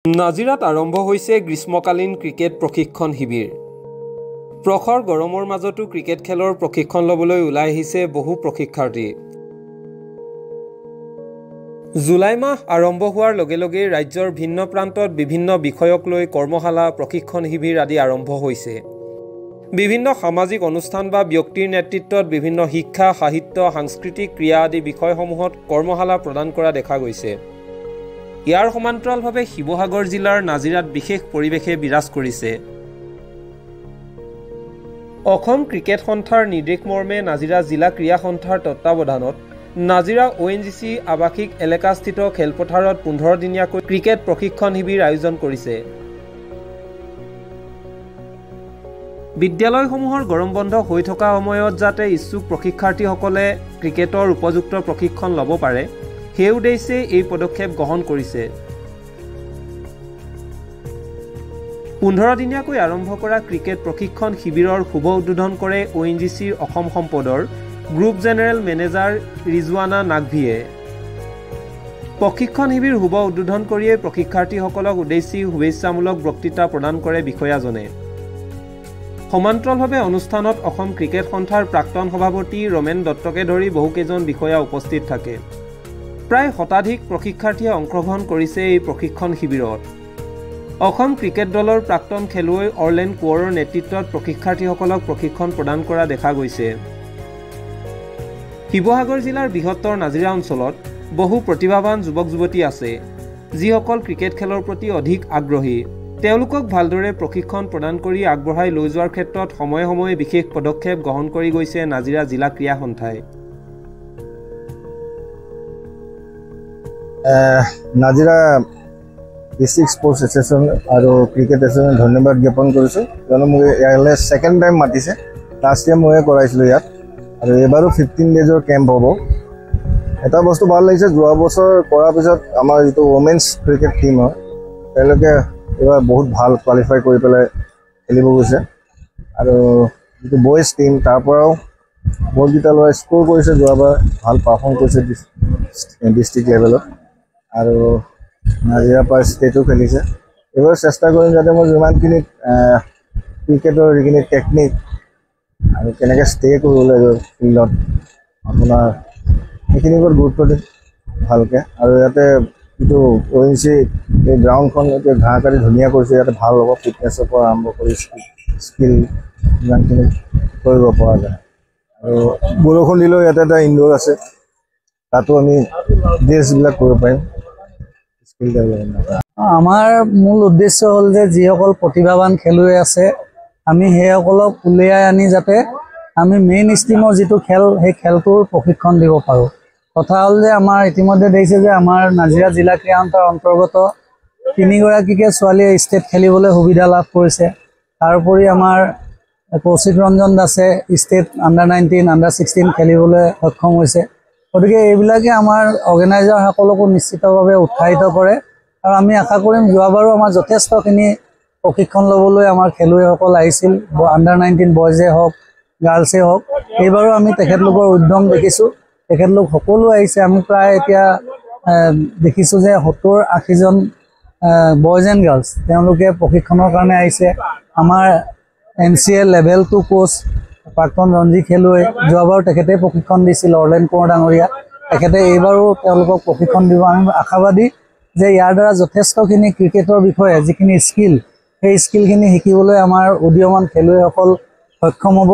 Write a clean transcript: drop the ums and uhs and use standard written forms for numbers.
নাজিৰাত আৰম্ভ হৈছে গ্ৰীষ্মকালীন ক্ৰিকেট প্ৰশিক্ষণ শিবিৰ। প্ৰখৰ গৰমৰ মাজতো ক্ৰিকেট খেলৰ প্ৰশিক্ষণ ল'বলৈ ওলাই আহিছে বহু প্ৰশিক্ষাৰ্থী। জুলাই মাহ আৰম্ভ হোৱাৰ লগে লগে ৰাজ্যৰ ভিন্ন প্ৰান্তত বিভিন্ন বিষয়ক লৈ কৰ্মশালা, প্ৰশিক্ষণ শিবিৰ আদি আৰম্ভ হৈছে। বিভিন্ন সামাজিক অনুষ্ঠান বা ব্যক্তিৰ নেতৃত্বত বিভিন্ন শিক্ষা, সাহিত্য, সাংস্কৃতিক, ক্ৰীড়া আদি বিষয়সমূহত কৰ্মশালা প্ৰদান কৰা দেখা গৈছে। ইয়াৰ সমান্তৰালভাৱে শিৱসাগৰ জিলাৰ নাজিৰাত বিশেষ পৰিৱেশে বিৰাজ কৰিছে। অসম ক্ৰিকেট সন্থাৰ নিৰ্দেশ মৰ্মে নাজিৰা জিলা ক্ৰীড়া সন্থাৰ তত্বাৱধানত নাজিৰা ONGC আৱাসিক এলেকাস্থিত খেলপথাৰত 15 দিনীয়াকৈ ক্ৰিকেট প্ৰশিক্ষণ শিবিৰ আয়োজন কৰিছে। বিদ্যালয়সমূহৰ গৰম বন্ধ হৈ থকা সময়ত যাতে ইচ্ছুক প্ৰশিক্ষাৰ্থীসকলে ক্ৰিকেটৰ উপযুক্ত প্ৰশিক্ষণ ল'ব পাৰে, সেই উদ্দেশ্যে এই পদক্ষেপ গ্ৰহণ কৰিছে। 15 দিনীয়াকৈ আৰম্ভ কৰা ক্ৰিকেট প্ৰশিক্ষণ শিবিৰৰ শুভ উদ্বোধন কৰে ONGCৰ অসম সম্পদৰ গ্ৰুপ জেনেৰেল মেনেজাৰ ৰিজৱানা নাকভিয়ে। প্ৰশিক্ষণ শিবিৰ শুভ উদ্বোধন কৰিয়ে প্ৰশিক্ষাৰ্থীসকলক উদ্দেশ্যি শুভেচ্ছামূলক বক্তৃতা প্ৰদান কৰে বিষয়াজনে। সমান্তৰালভাৱে অনুষ্ঠানত অসম ক্ৰিকেট সন্থাৰ প্ৰাক্তন সভাপতি ৰমেন দত্তকে ধৰি বহুকেইজন বিষয়া উপস্থিত থাকে। প্ৰায় শতাধিক প্ৰশিক্ষাৰ্থীয়ে অংশগ্ৰহণ কৰিছে এই প্ৰশিক্ষণ শিবিৰত। অসম ক্ৰিকেট দলৰ প্ৰাক্তন খেলুৱৈ অৰ্লেন কোঁৱৰৰ নেতৃত্বত প্ৰশিক্ষাৰ্থীসকলক প্ৰশিক্ষণ প্ৰদান কৰা দেখা গৈছে। শিৱসাগৰ জিলাৰ বৃহত্তৰ নাজিৰা অঞ্চলত বহু প্ৰতিভাৱান যুৱক-যুৱতী আছে, যিসকল ক্ৰিকেট খেলৰ প্ৰতি অধিক আগ্ৰহী। তেওঁলোকক ভালদৰে প্ৰশিক্ষণ প্ৰদান কৰি আগবঢ়াই লৈ যোৱাৰ ক্ষেত্ৰত সময়ে সময়ে বিশেষ পদক্ষেপ গ্ৰহণ কৰি গৈছে নাজিৰা জিলা ক্ৰীড়া সন্থাই। নাজিৰা ডিষ্ট্ৰিক্ট স্পৰ্টছ এছ'চিয়েশ্যন আৰু ক্ৰিকেট এছ'চিয়েশ্যন ধন্যবাদ জ্ঞাপন কৰিছোঁ, কিয়নো মোক ইয়ালৈ ছেকেণ্ড টাইম মাতিছে। লাষ্ট টাইম ময়ে কৰাইছিলোঁ ইয়াত, আৰু এইবাৰো 15 ডেজৰ কেম্প হ'ব। এটা বস্তু ভাল লাগিছে, যোৱা বছৰ কৰাৰ পিছত আমাৰ যিটো ওমেন্স ক্ৰিকেট টীম হয়, তেওঁলোকে এইবাৰ বহুত ভাল কোৱালিফাই কৰি পেলাই খেলিব গৈছে। আৰু যিটো বয়জ টীম, তাৰ পৰাও বহুতকেইটা ল'ৰাই স্ক'ৰ কৰিছে, যোৱাবাৰ ভাল পাৰফৰ্ম কৰিছে ডিষ্ট্ৰিক্ট লেভেলত, আৰু নাজিৰাৰ পৰা ষ্টেটো খেলিছে। এইবাৰ চেষ্টা কৰিম যাতে মই যিমানখিনি ক্ৰিকেটৰ যিখিনি টেকনিক আৰু কেনেকৈ ষ্টে কৰিব লাগিব ফিল্ডত, আপোনাৰ সেইখিনিৰ ওপৰত গুৰুত্ব দিম ভালকৈ। আৰু ইয়াতে যিটো ONGC এই গ্ৰাউণ্ডখন এতিয়া ঘাঁহ কাটি ধুনীয়া কৰিছে, ইয়াতে ভাল হ'ব, ফিটনেছৰ পৰা আৰম্ভ কৰি স্কিল যিমানখিনি কৰিব পৰা যায়। আৰু বৰষুণ দিলেও ইয়াতে এটা ইনডোৰ আছে, তাতো আমি ড্ৰেছবিলাক কৰিব পাৰিম। আমাৰ মূল উদ্দেশ্য হ'ল যে যিসকল প্ৰতিভাৱান খেলুৱৈ আছে, আমি সেইসকলক উলিয়াই আনি যাতে আমি মেইন ষ্ট্ৰীমৰ যিটো খেল, সেই খেলটোৰ প্ৰশিক্ষণ দিব পাৰোঁ। কথা হ'ল যে আমাৰ ইতিমধ্যে দেখিছে যে আমাৰ নাজিৰা জিলা ক্ৰীড়া সন্থাৰ অন্তৰ্গত 3গৰাকীকে ছোৱালীয়ে ষ্টেট খেলিবলৈ সুবিধা লাভ কৰিছে। তাৰোপৰি আমাৰ কৌশিক ৰঞ্জন দাসে ষ্টেট আণ্ডাৰ-19, আণ্ডাৰ-16 খেলিবলৈ সক্ষম হৈছে। গতিকে এইবিলাকে আমাৰ অৰ্গেনাইজাৰসকলকো নিশ্চিতভাৱে উৎসাহিত কৰে, আৰু আমি আশা কৰিম যোৱাবাৰো আমাৰ যথেষ্টখিনি প্ৰশিক্ষণ ল'বলৈ আমাৰ খেলুৱৈসকল আহিছিল, আণ্ডাৰ-19 বয়জে হওক, গাৰ্লছেই হওক। এইবাৰো আমি তেখেতলোকৰ উদ্যম দেখিছোঁ, তেখেতলোক সকলো আহিছে। আমি প্ৰায় এতিয়া দেখিছোঁ যে 70-80জন বয়জ এণ্ড গাৰ্লছ তেওঁলোকে প্ৰশিক্ষণৰ কাৰণে আহিছে। আমাৰ NCA লেভেল 2 কোচ প্ৰাক্তন ৰঞ্জী খেলুৱৈ, যোৱাবাৰো তেখেতে প্ৰশিক্ষণ দিছিল, অৰ্লেন কোঁৱৰ ডাঙৰীয়া, তেখেতে এইবাৰো তেওঁলোকক প্ৰশিক্ষণ দিব। আমি আশাবাদী যে ইয়াৰ দ্বাৰা যথেষ্টখিনি ক্ৰিকেটৰ বিষয়ে যিখিনি স্কিল, সেই স্কিলখিনি শিকিবলৈ আমাৰ উদীয়মান খেলুৱৈসকল সক্ষম হ'ব।